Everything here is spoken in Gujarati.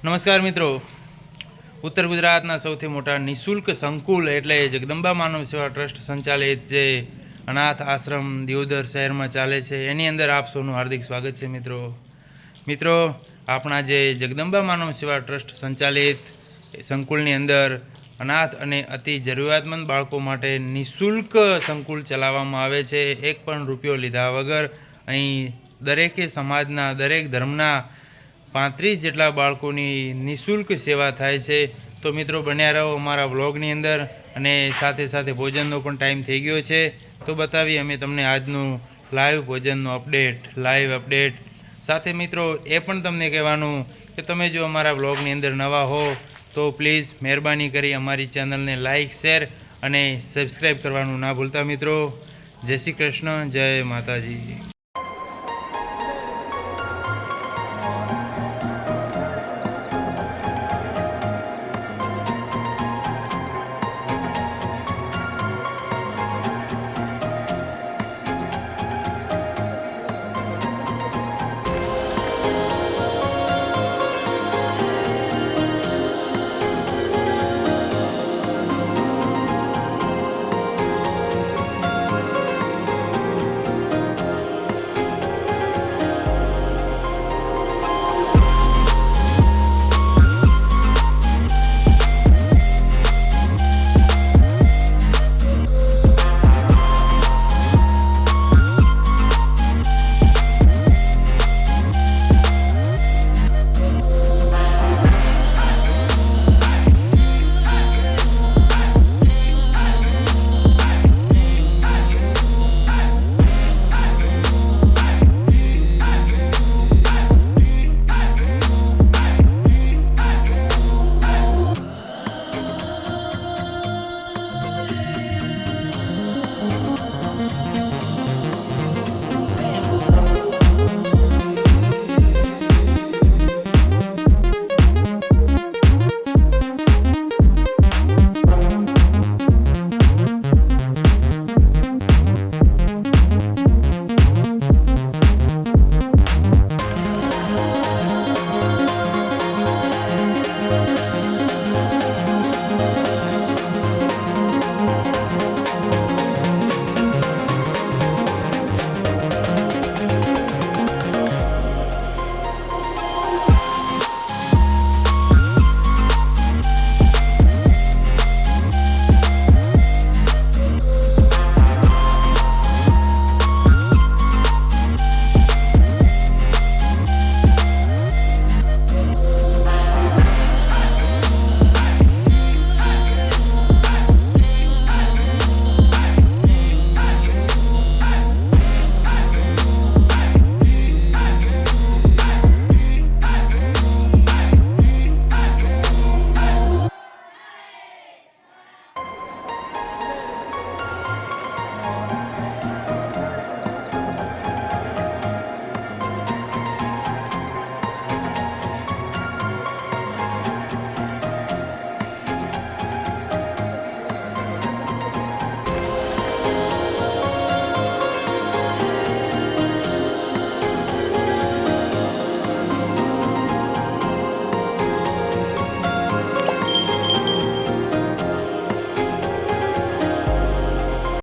નમસ્કાર મિત્રો, ઉત્તર ગુજરાતના સૌથી મોટા નિઃશુલ્ક સંકુલ એટલે જગદંબા માનવ સેવા ટ્રસ્ટ સંચાલિત જે અનાથ આશ્રમ દિયોદર શહેરમાં ચાલે છે એની અંદર આપ સૌનું હાર્દિક સ્વાગત છે. મિત્રો આપણા જે જગદંબા માનવ સેવા ટ્રસ્ટ સંચાલિત સંકુલની અંદર અનાથ અને અતિ જરૂરિયાતમંદ બાળકો માટે નિઃશુલ્ક સંકુલ ચલાવવામાં આવે છે. એક પણ રૂપિયો લીધા વગર અહીં દરેકે સમાજના દરેક ધર્મના 35 જેટલા બાળકોની નિઃશુલ્ક સેવા થાય છે. તો મિત્રો બન્યા રહો અમારા વ્લોગની અંદર. અને સાથે સાથે ભોજનનો પણ ટાઈમ થઈ ગયો છે, તો બતાવી અમે તમને આજનું લાઈવ ભોજનનો લાઈવ અપડેટ. સાથે મિત્રો એ પણ તમને કહેવાનું કે તમે જો અમારા વ્લોગની અંદર નવા હો તો પ્લીઝ મહેરબાની કરી અમારી ચેનલને લાઈક, શેર અને સબસ્ક્રાઈબ કરવાનું ના ભૂલતા મિત્રો. જય શ્રી કૃષ્ણ, જય માતાજી.